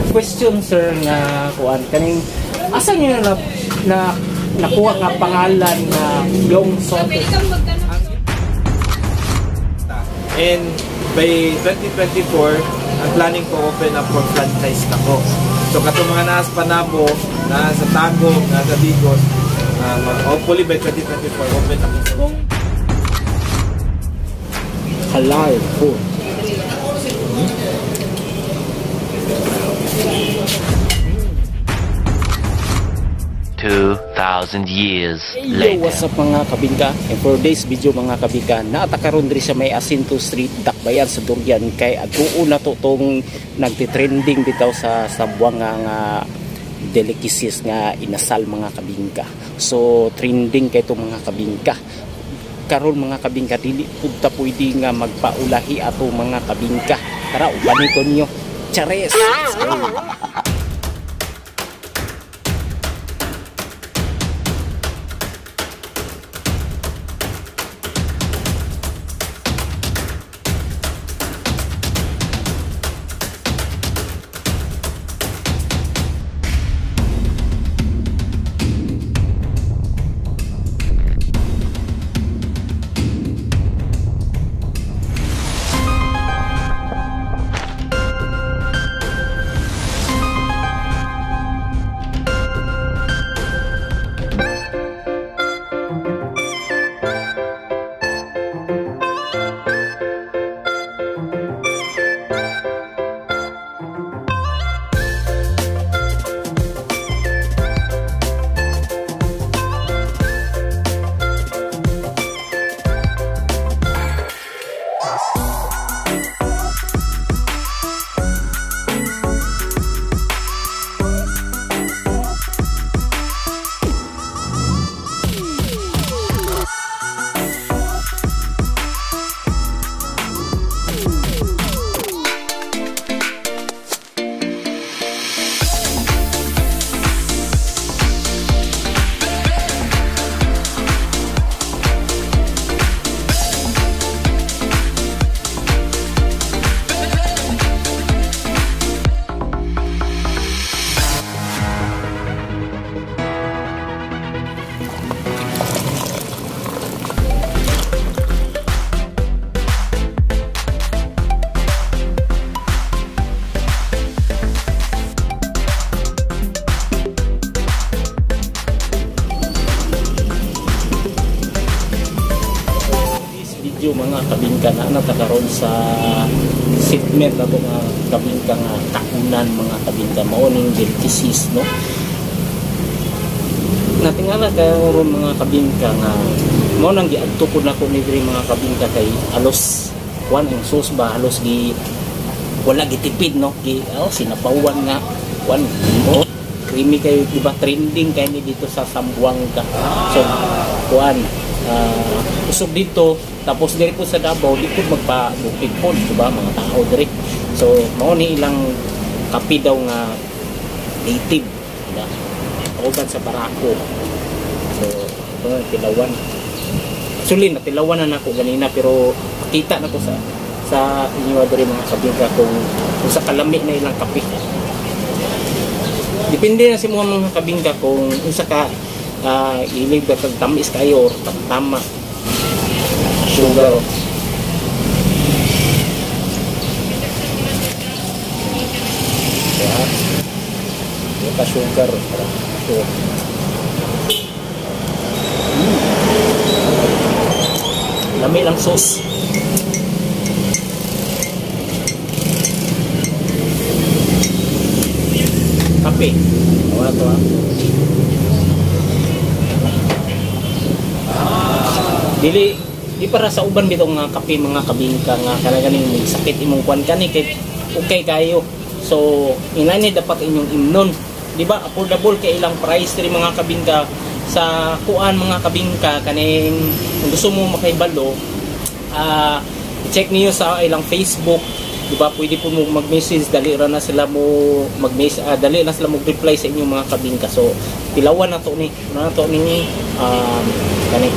question sir na kuan kaning asa niyo na nakuha nga pangalan na Yung Sote. And by 2024, ang planning ko open up for franchise na ko. So katong mga naas Panabo, nasa Tagum, nasa Digos, hopefully by 2024 open up ko. Halal food. 2,000 years later. What's up mga kabingka? And for today's video mga kabingka, naatakaron diri sa may Asinto Street, Dakbayan sa Durian kay adtuo na to tong nagtitrending bitaw sa sabuang nga delicacies nga inasal mga kabingka. So trending kay to mga kabingka. Karon mga kabingka dili pud ta pwede nga magpaulahi ato mga kabingka. Tara ubani ko niyo. Chares. Video mga kabingka na natakaroon sa segment na mga kabingka nga kaunan mga kabingka maoning delicacies no natingala kayo mga kabingka nga mao nang giadto ko na ko ni diri mga kabingka kay alos kuan ang sauce ba halos gi wala gitipid no gi sinapawan nga kuan mo creamy kayo diba trending kay ni dito sa Zamboanga so kuan usog dito tapos diri po sa Davao di po magpa-bukid po diba mga tao diri so mao ni ilang kape daw nga native diba uban sa Barako so ito tilawan actually natilawan na nako ganina pero kita na ko sa inyo diri mga kabingka kung sa kalami na ilang kape depende na si mga kabingka kung unsa ka ilig ba tamis kayo or tama sugar ya ka sugar lami lang sauce kape wala to di para sa uban bitong nga kape mga kabingka nga kanaganing sakit imong kuan kani kay okay kayo so inani dapat inyong imnon di ba affordable kay ilang price diri mga kabingka sa kuan mga kabingka kaning kung gusto mo makaibalo check niyo sa ilang Facebook di ba pwede po mo mag-message dali ra na sila mo mag-message dali na sila mag-reply sa inyong mga kabingka so tilawan na to ni kani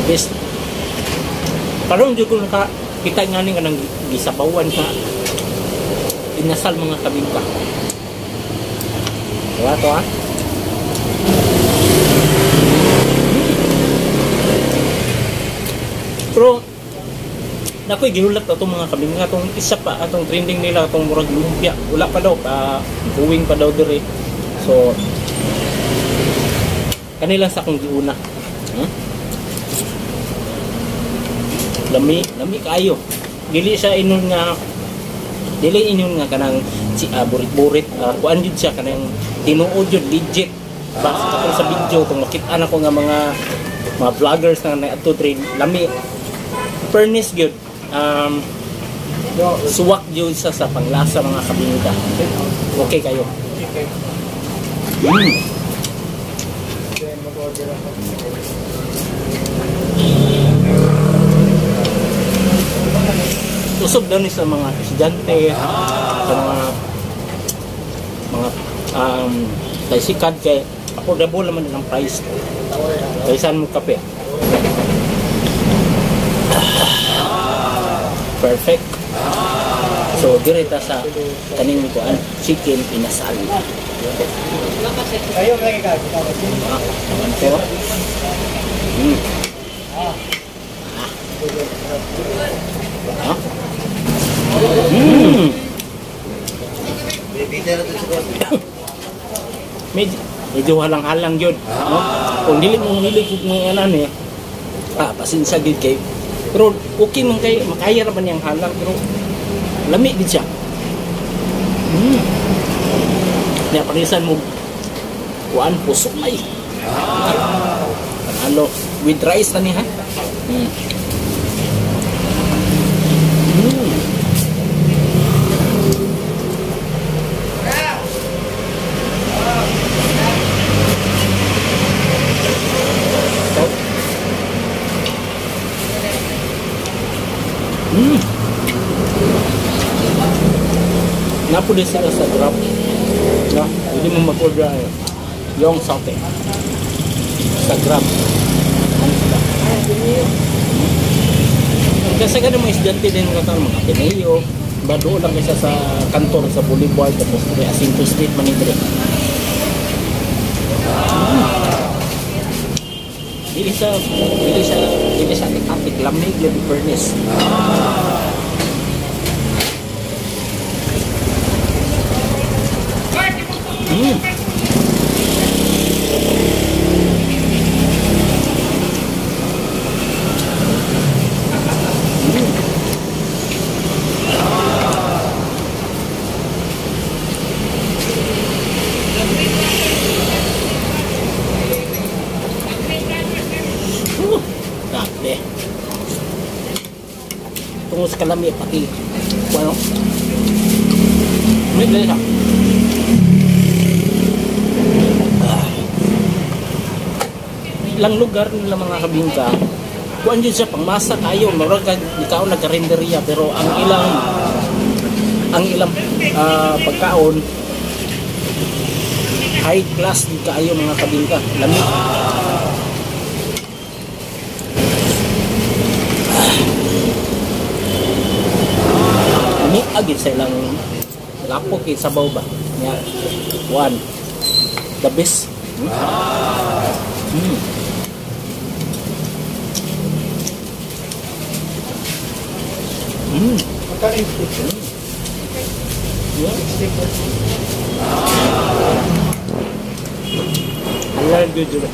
Best. Karon jud ko naka kita ngani kanang gisabawan ka inasal mga kabingka. Wala to ha. Pero nakoy gihulat atong mga kabingka atong isa pa atong trending nila atong murag lumpia. Wala pa daw buwing pa daw dire. So kanila sa akong giuna. Lami kayo. Dili inon nga kanang burit-burit kuan jud siya kanang tinuod jud legit. Basta katong sa video kung makita na ko nga mga vloggers na naadto trade lami furnace gyud suwak jud sa panglasa mga kabingka. Okay kayo. Usog daw ni sa mga estudyante, sa mga taysikad kay affordable naman ang price. Kaysan mo kape. Perfect. So direta sa kaning kuan chicken inasal. Kayo lagi ka. Pero medyo halang-halang yun, no? Kung dili mo hilig mo anan pasensya gid kay pero okay man kay makaya ra man yang halang pero lami gid siya. Nya parisan mo kuan puso may ano with rice na ni ha. Napo din sila sa Grab. No? Hindi mo mag-order yung saute. Sa Grab. Ano sila? Kasi ganun mga estudyante din mga Ateneo. Bado lang isa sa kantor sa Boulevard tapos may Asinto Street Manigre. Dili sa atik lamig yung furnace. Tunggu sa kalami pati ano may lesa ilang lugar nila mga kabingka kuan dyan siya pangmasa kayo marag ikaw nagkarinderya pero ang ilang pagkaon high class din kayo mga kabingka lamig. Agit sa ilang lapok sa baw ba nya one the best. Halal jujur.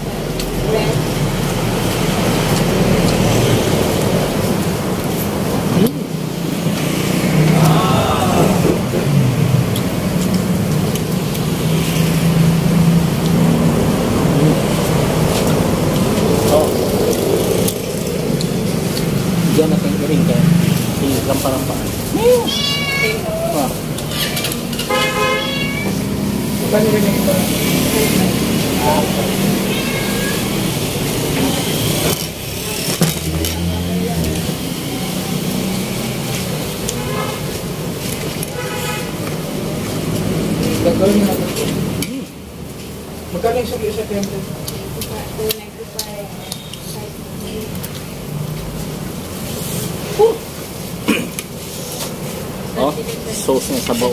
Diyan natin ring kaya rampa-rampa. Paano rin yung iba? Gagawin natin. Magkano yung sa temple? 295. Oh, sauce ng sabaw.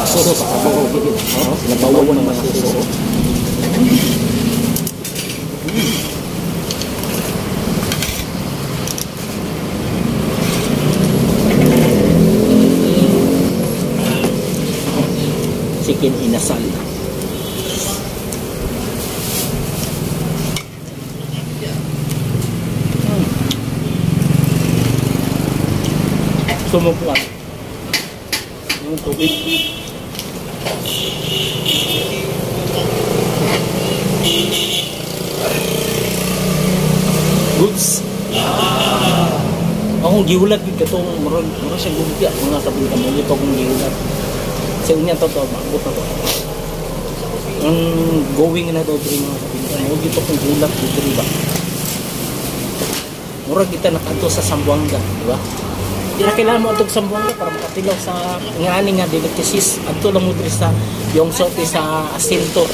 Sauce sa sabaw. Oh, sinabawan ng mga sauce. Chicken inasal. Sumupuan yung tubig. Goods. Akong giulat yung katong murag siya gumpya mga kabinka mo ito akong giulat sa unya to maabot na to ang going na to diri mga kabinka mo dito akong giulat dito ba murag kita nakato sa Zamboanga, di ba? Di na kailangan mo itong Zamboanga para makatilaw sa ngani nga delicacies. Adto lang mo diri sa yung sote sa asinto.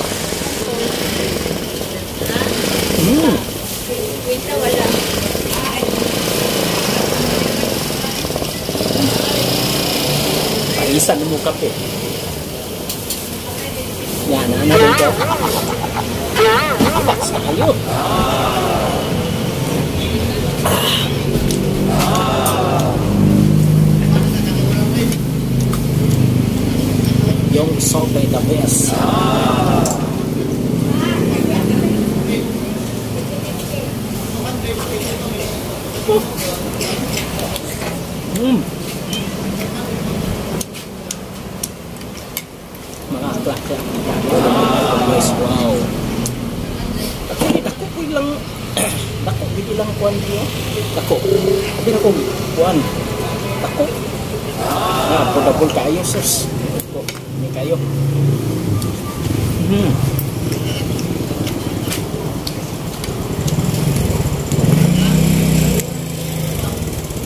Paisan mo kape. Yan, ano dito? Abak sa kayo. Yung salt ay the best. Mga akla siya. Wow. Dako ko ilang dako ilang kuan niyo. Dako. Abi na ko kuan. Dako. Pudabol kayo sus. Ini kayo.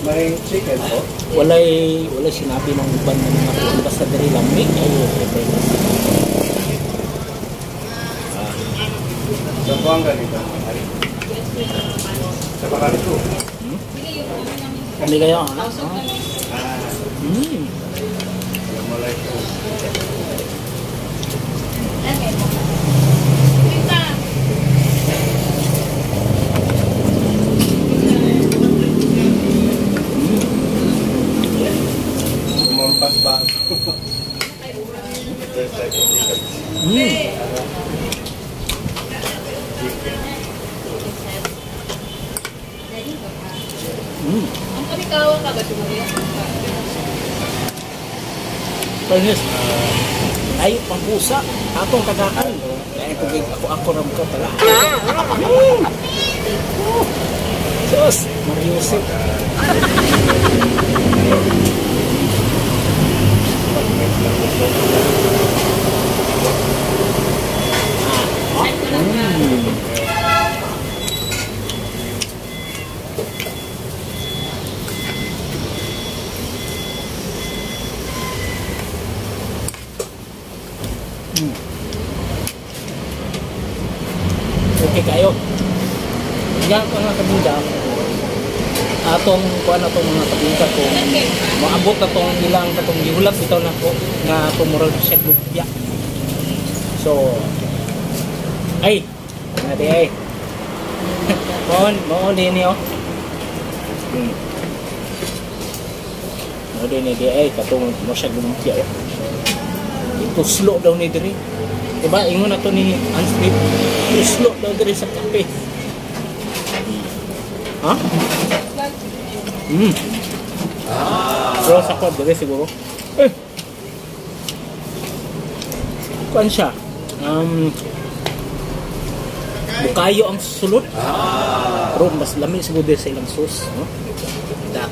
May chicken po? Walay sinabi ng uban ng mga kuwan. Basta diri lang may kayo. Zamboanga dito. Sa Bacarito. Hindi kayo, ha? Lumampas ba? Panis. Ay, pangpusa. Atong kagaan. Ay, ako ram ko pala. Sus, mariusip. Okay kayo. Yan mga kabinda. Atong kuan atong mga kabinda ko. Maabot na tong ilang katong gihulat bitaw na ko nga tumurag siya lupya. So ay, nadi ay. Mo din niyo. Mo din ni ay katong mo siya lumpia. Ito slow daw ni diri. Diba, ingon na to ni Ansmith. Slow daw diri sa kape. Ha? Pero sa kwad diri siguro. Kuan siya. Bukayo ang sulod. Pero mas lami siguro diri sa ilang sauce. No? Dak.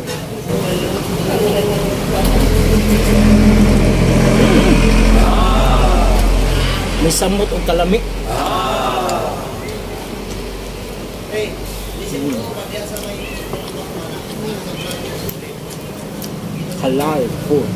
May samot o kalami. Halal food.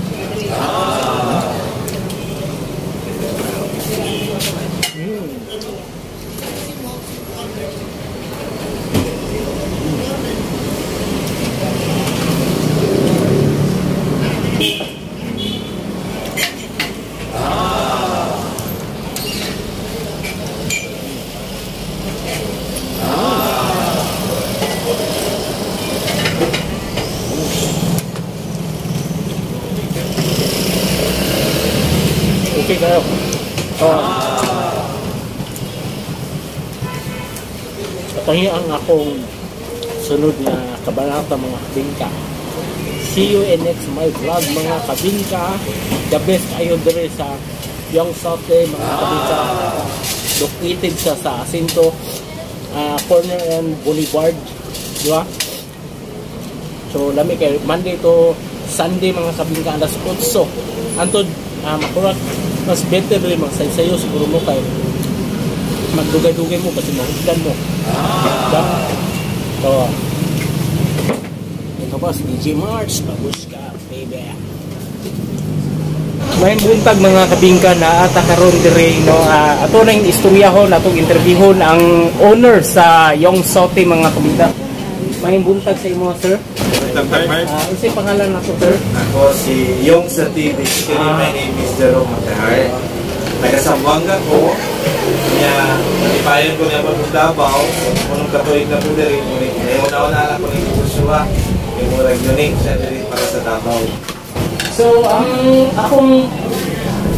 Patahi ang akong sunod na kabanata mga kabingka. See you in next my vlog mga kabingka. The best ayo dire sa Yung Sote mga kabingka. Located siya sa Asinto corner and Boulevard, di ba? So lami kay Monday to Sunday mga kabingka alas 8. Antod makurat mas better rin magsayo siguro mo kay magdugay-dugay mo kasi mahusgan mo. Diba? So ito ba si DJ March, bagus ka baby. May buntag mga kabingka na ata karon dire no, ato na yung istoryahon atong interviewon ang owner sa Yung Sote mga kabingka. May buntag sa imo sir. Isa pangalan nato sir? Ako si Yung Sote. Basically my name is Jerome Matahar. Nagasambuanga ko. Kaya nalipayan ko na mga Davao. Unong katuig na po diri. Ngayon na ko ng Kusua. Yung murag unique siya diri para sa Davao. So, ang akong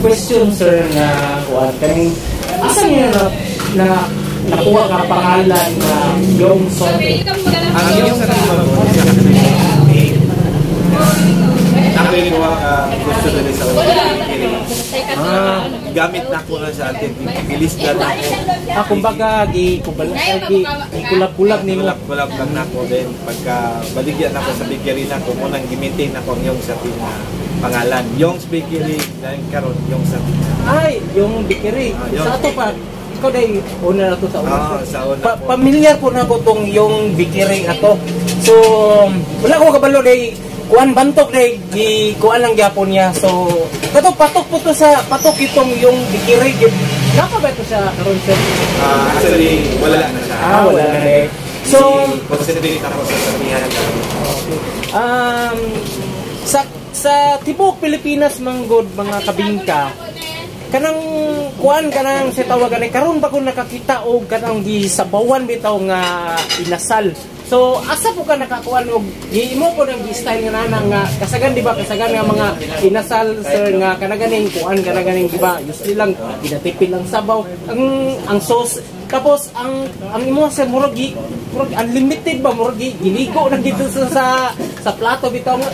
question sir na kuan kaning asa niya na nakuha ka pangalan na Yung Sote? Ang Yung Sote ako yung gusto nila sa gamit na ko na sa atin. Bilis na ako. Kumbaga, kulab-kulab ni mo. Kulab lang na ako din. Pagka baligyan ako sa bakery na ako, munang gimitin ako ang Yung Sote na pangalan. Yung bakery na karon Yung Sote. Ay, yung bakery. Sa ato pa, ikaw dahil una na ito sa una. Sa una po. Pamilyar po na ko itong yung bakery ato. So, wala ko kabalo dahil kuan bantok dahil kuan lang gyapon niya. So, kato patok po to sa patok itong yung bakery. Napa ba ito sa karon sir? Actually, wala na siya. Wala na eh. So, concentrate ako sa sabihan. Sa tibok Pilipinas manggod mga kabingka, kanang kuan kanang sa tawagan karon ba ko nakakita og kanang gisabawan bitaw nga inasal. So asa po ka nakakuan og giimo po nang style nga nana nga kasagan di ba kasagan nga mga inasal sir nga kanaganing kuan kanaganing di ba usually lang ginatipid lang sabaw ang sauce tapos ang imo sa murag unlimited ba murag giligo na dito sa plato bitaw nga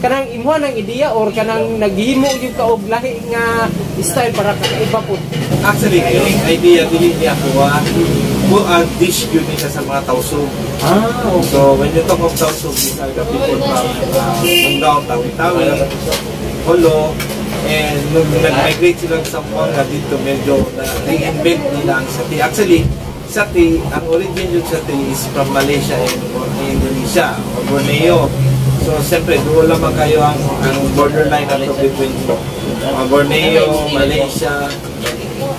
kanang imo nang ideya or kanang naghimo gyud ka og lahi nga style para kakaiba po. Actually, yung idea dili niya ko dish yun isa sa mga tausog. Okay. So when you talk of tausog, these are the people from Munggao, Tawi-Tawi, Holo, and nung nag-migrate sila sa Zamboanga dito, medyo na-reinvent nila ang sati. Actually, sati, ang origin yung sati is from Malaysia and Indonesia, or Borneo. So, siyempre, doon lamang kayo ang borderline na between Borneo, Malaysia.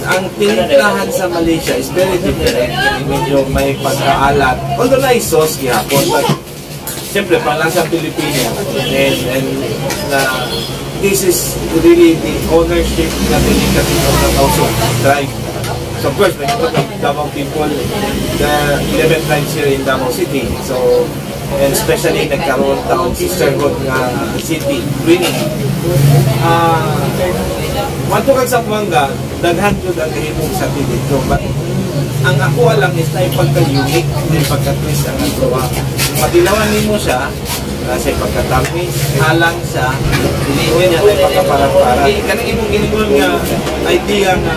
Ang tinitlahan sa Malaysia is very different. Medyo may pagkaalat. Although na sauce gihapon, but siyempre, pang lang sa Pilipinas. And this is really the ownership na delikat ito ng Tausog tribe. So, of course, when you talk of Davao people, the 11 tribes here in Davao City. So, and especially nagkaroon taong sisterhood nga city, Winning. Wanto kag sa Zamboanga, daghan yun ang himong sa dito. But ang ako alam is na ipagka-unique, na ipagka-twist ang atuwa. Matilawan mo siya, sa ipagka-tamis, halang sa iliwan niya na ipagka-parang-parang. Kanang imong ginigol nga idea nga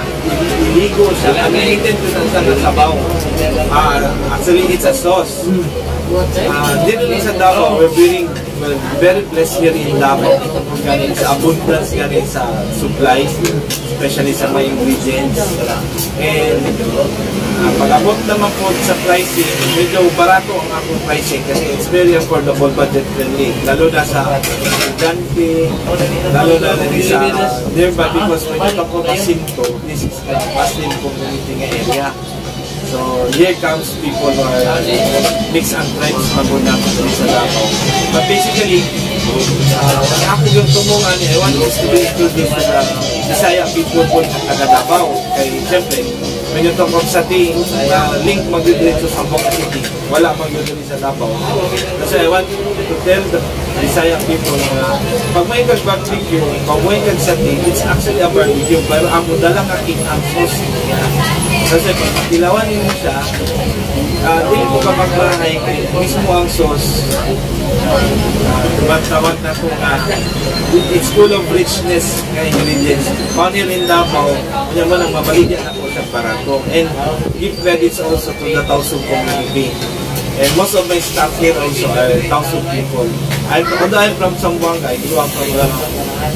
iligo siya, ang intend ko sa sabaw. Actually, it's a sauce. Dito sa Davao, we're very blessed here in Davao. Galing sa abundance, galing sa supplies, especially sa mga ingredients. And pag-abot naman po sa pricing, medyo barato ang akong pricing kasi it's very affordable, budget friendly. Lalo na sa Gante, lalo na sa nearby because when you talk about Asinto, this is the Muslim community area. So here comes people who are mixed and tribes maguna sa Davao. But basically, ako yung tumungan, I want us to be introduced to the Bisaya people po ng taga Davao. Kaya siyempre, when you talk of sati, link magdidiretso sa Zamboanga City. Wala magdidiretso sa Davao. Kasi I want to tell the Bisaya people na pag may kag-barbecue, pag may kag-sati, it's actually a barbecue. Pero ang dalang aking ang sauce niya. Kasi pag ilawan mo siya, Dili ko kapag-bahay kay mismo ang sauce. Tawag na ko nga, it's full of richness nga ingredients. Found here in Davao, kaya mo nang mabaligyan ako sa Barako. And give credits also to the Tausug community. And most of my staff here also are Tausug people. Although I'm from Zamboanga, I grew up from the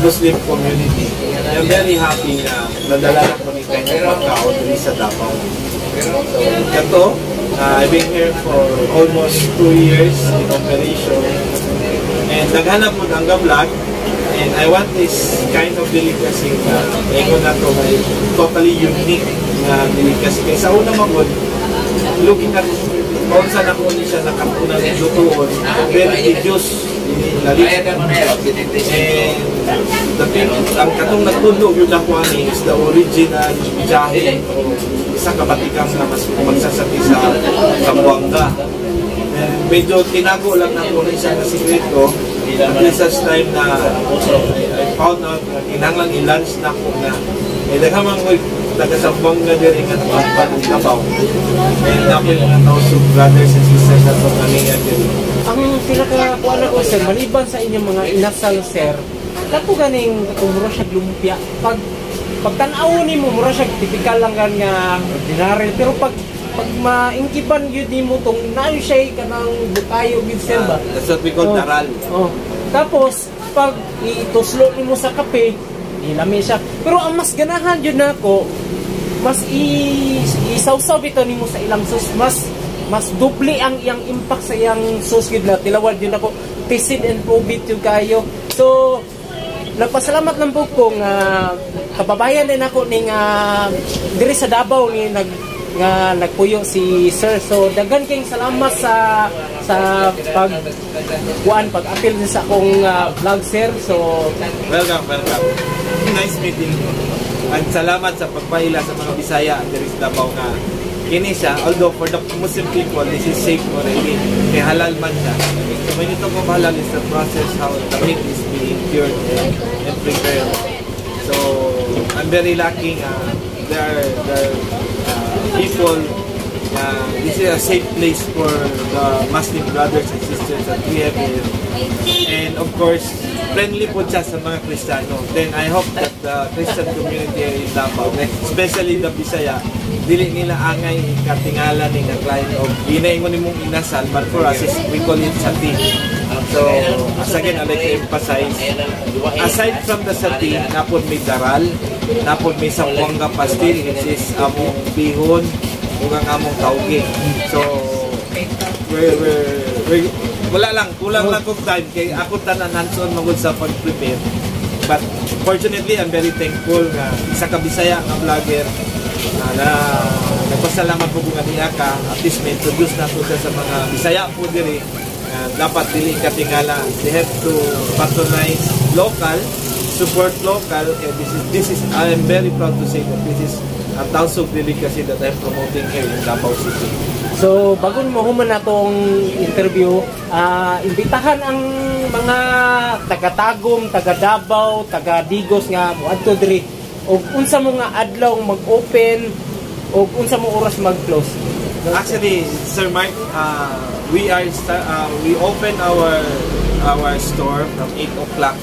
Muslim community. I'm very happy na nadala ko ni Kanya Pagkao dito sa Davao. So, ito, I've been here for almost 2 years in operation. And naghanap mo ng vlog. And I want this kind of delicacy na eko na to totally unique na delicacy. Kaya sa una magod, looking at kung saan ako siya nakapunan ng lutuon, very tedious. And the thing, ang katong nagtundog yung nakuha ni is the original jahe o isang kabatikang na mas magsasati sa Zamboanga. And medyo tinago lang na ko rin siya na sikreto until such time na I found out na kinanglang i-lunch na ko na naghamang ko taga-Zamboanga din nga ng Davao. And ako yung mga Tausug brothers and sisters na itong kalingan din. Ang pinakakuha na ko, sir, maliban sa inyong mga inasal, sir, kato ganing mura siya lumpia. Pagtanaw ni mo, mura siya typical lang nga ordinary. Pero pag maingkipan yun ni mo itong nayo siya kanang butayo yun, sir ba? That's what we call daral. Tapos, pag ituslo ni mo sa kape, ilami siya. Pero ang mas ganahan yun na ako, mas isawsaw ito ni mo sa ilang sauce, mas doble ang iyang impact sa iyang sauce yun na tilawad yun ako, tasted and prove it yun kayo. So, nagpasalamat lang po kung kababayan din ako ni diri sa Davao ni nagpuyo si sir. So daghan kayong salamat sa pag-appeal din sa akong vlog, sir. So welcome. Nice meeting you. At salamat sa pagpaila sa mga Bisaya diri sa Davao nga kini siya, although for the Muslim people this is safe already, kay halal man siya. So when you talk of halal is the process how the meat is being cured and prepared. So I'm very lucky there are people, this is a safe place for the Muslim brothers and sisters that we have here. And of course, friendly po siya sa mga Kristiyano. Then I hope that the Christian community in Davao, especially the Bisaya, dili nila angay katingala ni nga client of ginaingon nimong inasal, but for us we call it sati. So as again I like to emphasize, aside from the sati, napod may daral, napod may Zamboanga pastil, which is among bihon ug ang among tauge. So we're wala lang, kulang lang kong time kay ako tanan hands-on magud sa pag-prepare. But fortunately, I'm very thankful nga isa ka Bisaya nga vlogger na nagpasalamat po kung niya ka, at least may introduce na po sa mga Bisaya po diri. Dapat dili katingala. They have to patronize local, support local, and this is I am very proud to say that this is a Tausug delicacy that I'm promoting here in Davao City. So, bago mo human na itong interview, imbitahan ang mga taga-Tagum, taga-Davao, taga-Digos nga muadto diri o unsa mo nga adlaw mag-open o unsa mo oras mag-close. Actually, Sir Mark, we open our store from 8 o'clock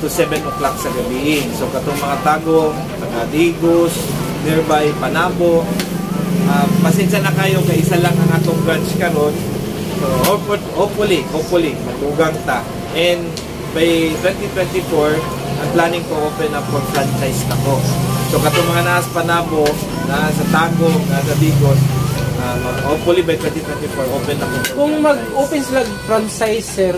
to 7 o'clock sa gabi. So katong mga Tagum, taga-Digos, nearby Panabo, pasensya na kayo kay isa lang ang atong branch karon. So hopefully matugang ta. And by 2024, ang planning ko open up for franchise na ko. So katong mga naas Panabo, nasa Tagum, nasa Digos, hopefully by 2024 open na ko. Kung mag-open sila franchise, sir,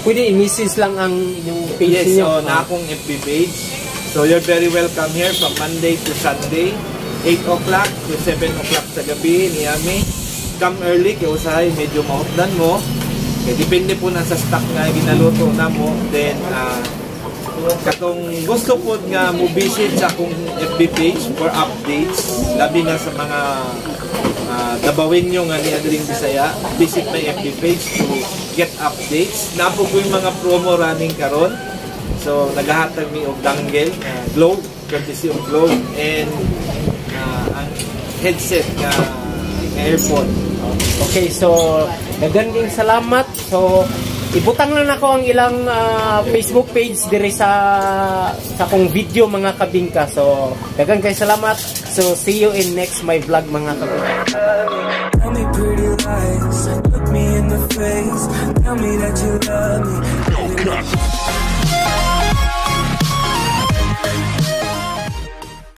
pwede i-message lang ang inyong page yes, niyo. so na akong FB page. So you're very welcome here from Monday to Sunday, 8 o'clock to 7 o'clock sa gabi ni Ami. Come early, kaya usahay, medyo mautdan mo. Kaya depende po na sa stock na ginaluto na mo. Then, katong gusto po nga mo visit sa akong FB page for updates, labi na sa mga dabawin nyo nga ni Adring Bisaya, visit my FB page to get updates. Napo ko yung mga promo running karon. So, naghahatag mi og dangle, Globe, courtesy of Globe, and ang headset nga earphone. Okay, so naganding salamat. So ibutang lang ako ang ilang Facebook page diri sa kong video mga kabingka. So dagan kay salamat. So see you in next my vlog mga kabingka. Tell me pretty lies, look me in the face, tell me that you love me.